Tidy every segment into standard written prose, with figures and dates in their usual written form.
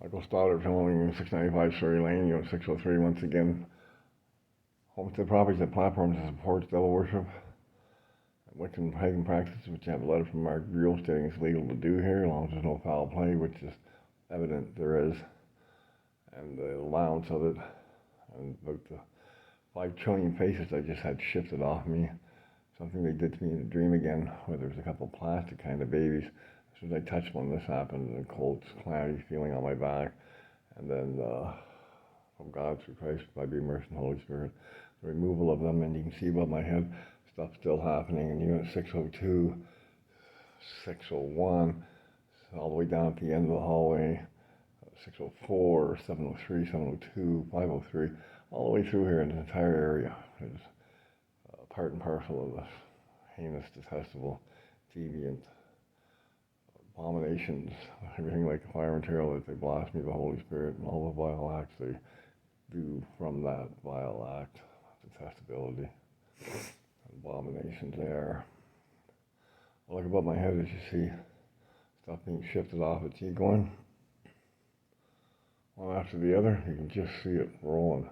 Michael Stoddard filming 695 Surrey Lane, Unit 603 once again. Homestead properties and platforms that supports devil worship. Wiccan pagan practices, which have a letter from Mark Buell stating it's legal to do here, as long as there's no foul play, which is evident there is. And the allowance of it, and about the 5 trillion faces I just had shifted off me. Something they did to me in a dream again, where there was a couple of plastic kind of babies. As soon as I touched one, this happened, and a cold, cloudy feeling on my back. And then, from God through Christ, by being immersed in the Holy Spirit, the removal of them, and you can see above my head, stuff still happening in Unit 602, 601, all the way down at the end of the hallway, 604, 703, 702, 503, all the way through here in the entire area. Is part and parcel of this heinous, detestable, deviant abominations, everything like fire material that they blaspheme the Holy Spirit and all the vile acts they do from that vile act, detestability, abominations there. I look above my head as you see stuff being shifted off at T going one after the other. You can just see it rolling.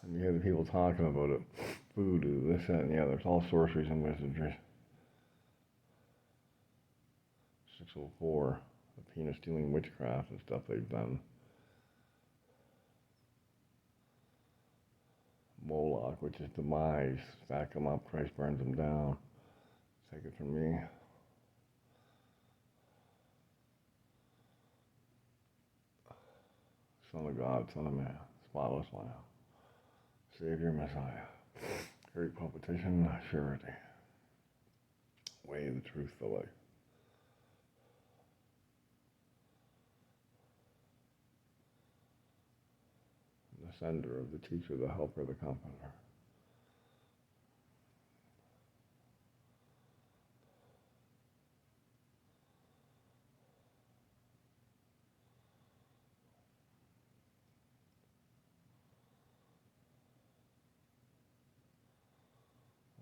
And you hear the people talking about it. Voodoo, this, that, and the other. It's all sorceries and wizardry. 604, the penis stealing witchcraft and stuff they've done. Moloch, which is demise. Stack them up, Christ burns them down. Take it from me. Son of God, Son of Man, spotless Lamb, Savior, Messiah, great competition, surety, way, the truth, the life. The sender of the teacher, the helper, the comforter.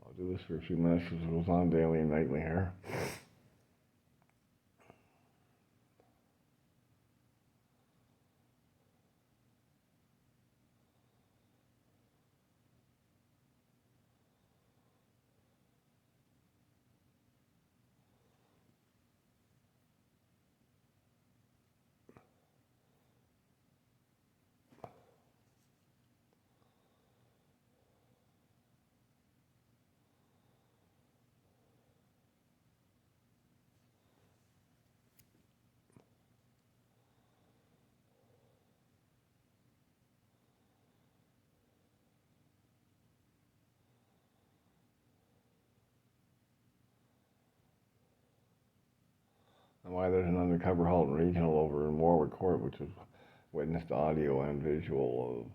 I'll do this for a few minutes because it goes on daily and nightly here. And why there's an undercover Halton Regional over in Warwick Court, which has witnessed audio and visual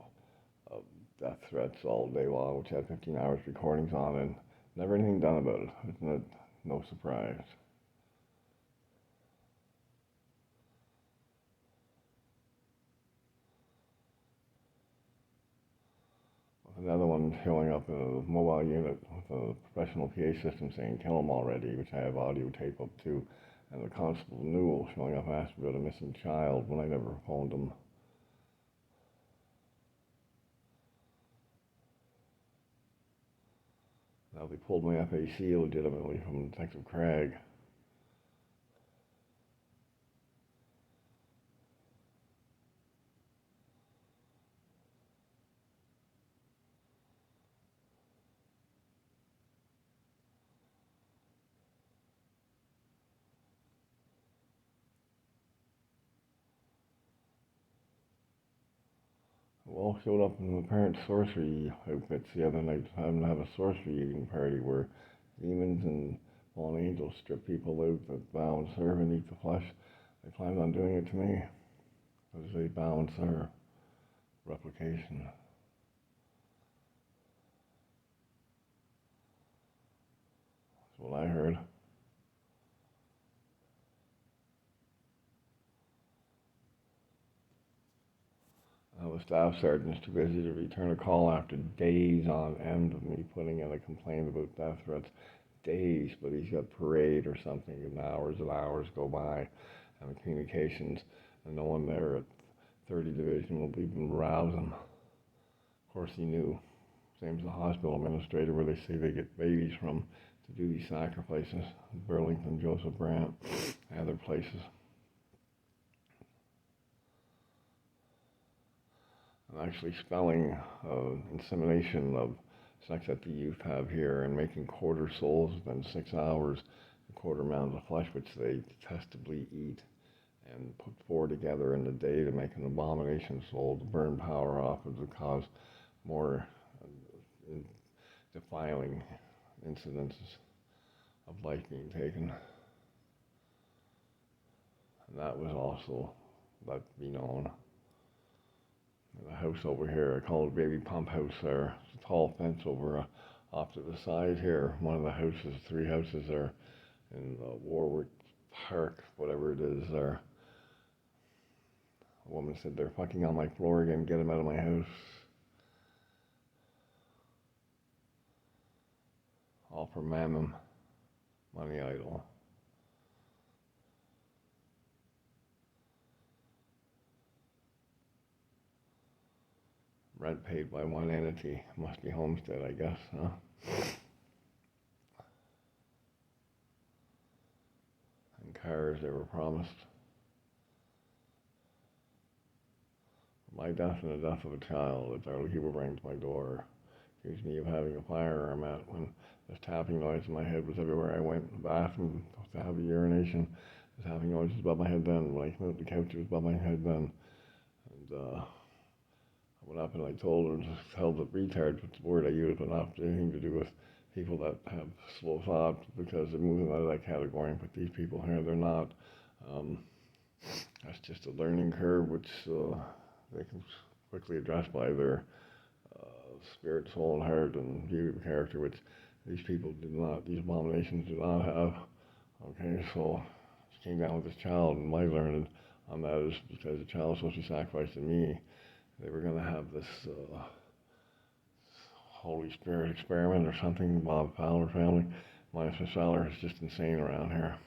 of death threats all day long, which had 15 hours recordings on, and never anything done about it. Isn't it no surprise? Another one showing up in a mobile unit with a professional PA system saying kill him already, which I have audio tape up too. And the Constable Newell showing up asking about a missing child when I never phoned him. Now they pulled my FAC legitimately from Detective Craig. We all showed up in apparent sorcery outfits the other night, having to have a sorcery eating party where demons and fallen angels strip people out that bow and serve and eat the flesh. They planned on doing it to me because they bow and serve. Replication. That's what I heard. The staff sergeant's too busy to return a call after days on end of me putting in a complaint about death threats. Days, but he's got parade or something, and hours go by, and the communications, and no one there at 30 Division will even rouse him. Of course, he knew. Same as the hospital administrator, where they say they get babies from to do these sacrifices. Burlington, Joseph Brant, and other places. I'm actually spelling insemination of sex that the youth have here and making quarter souls within 6 hours, quarter mounds of flesh, which they detestably eat, and put four together in a day to make an abomination soul to burn power off and to cause more defiling incidences of life being taken. And that was also let be known. The house over here, I call it Baby Pump House there. It's a tall fence over off to the side here. One of the houses, three houses there in Warwick Park, whatever it is there. A woman said, they're fucking on my floor again, get them out of my house. All for Mammon, money idol. Rent paid by one entity, must be Homestead, I guess, huh? And cars they were promised. My death and the death of a child that Darla Huber rang to my door, accused me of having a firearm out when this tapping noise in my head was everywhere I went. The bathroom, to have a urination, the tapping noise was above my head then. When I came out the couch, it was above my head then. And I went up and I told her, just held the retard, which the word I use, but not anything to do with people that have slow thought because they're moving out of that category. But these people here, they're not. That's just a learning curve, which they can quickly address by their spirit, soul, and heart, and view of character, which these people do not, these abominations do not have. Okay, so it came down with this child, and my learning on that is because the child was supposed to be sacrificed to me. They were going to have this Holy Spirit experiment or something. Bob Fowler family. Minus Miss Fowler is just insane around here.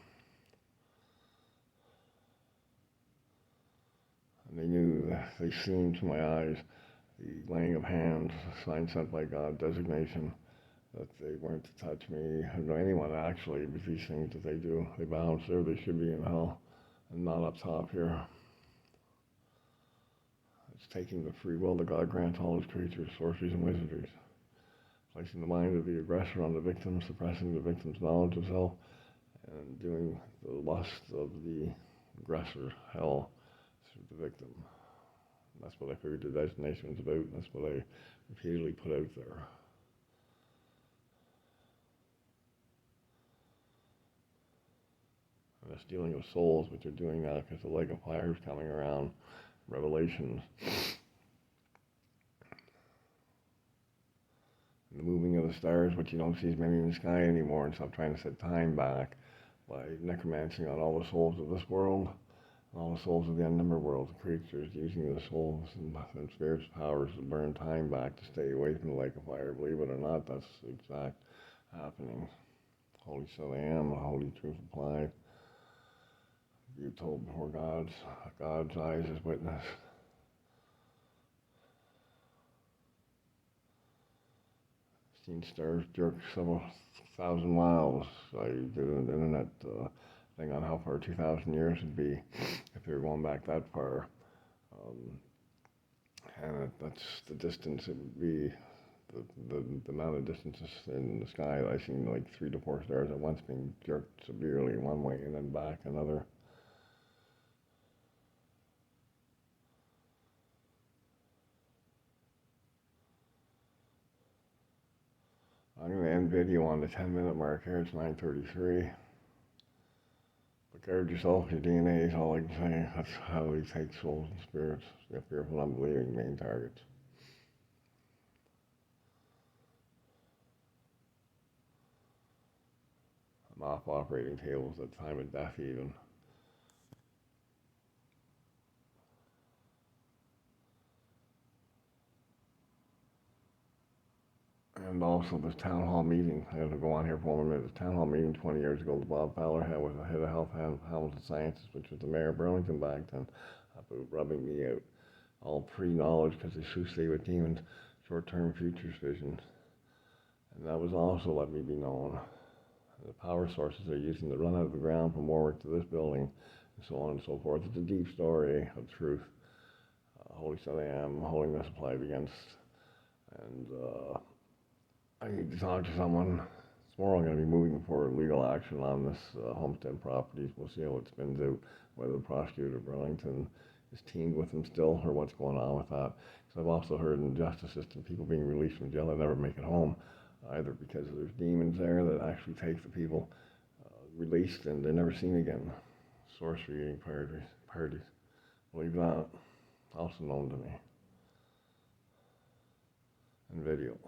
And they knew, they seen to my eyes the laying of hands, a sign sent by God, designation, that they weren't to touch me, or anyone actually, with these things that they do. They bow and serve, they should be in hell, and not up top here. It's taking the free will that God grants all his creatures, sorceries and wizardries, placing the mind of the aggressor on the victim, suppressing the victim's knowledge of self, and doing the lust of the aggressor, hell, through the victim. That's what I figured the designation was about. That's what I repeatedly put out there. And it's dealing with souls, which are doing that because the lake of fire is coming around. Revelations. And the moving of the stars, which you don't see as many in the sky anymore, and stop trying to set time back by necromancing on all the souls of this world, all the souls of the unnumbered world, the creatures, using the souls and spirits' powers to burn time back to stay away from the lake of fire. Believe it or not, that's the exact happening. Holy so I am, holy truth applied. You told before God's eyes as witness. Seen stars jerk several thousand miles. I did an internet thing on how far 2,000 years would be if they were going back that far. And that's the distance it would be, the amount of distances in the sky. I've seen like 3 to 4 stars at once being jerked severely one way and then back another. I'm going to end video on the 10-minute mark here. It's 9:33. But guard yourself, your DNA is all I can say. That's how they take souls and spirits. Be fearful, unbelieving, main targets. I'm off operating tables at the time of death even. And also this town hall meeting, I had to go on here for 1 minute. The town hall meeting 20 years ago that Bob Fowler had with the head of health and Hamilton Sciences, which was the mayor of Burlington back then, about rubbing me out. All pre-knowledge because they stay with demons, short-term futures vision. And that was also let me be known. The power sources they're using to run out of the ground from Warwick to this building, and so on and so forth. It's a deep story of truth. Holy Son I Am, holiness applied against. And I need to talk to someone. Tomorrow I'm going to be moving for legal action on this homestead properties. We'll see how it spins out, whether the prosecutor of Burlington is teamed with them still or what's going on with that. Because I've also heard in the justice system people being released from jail that never make it home either because there's demons there that actually take the people released and they're never seen again. Sorcery eating parties. Believe that. Also known to me. And video.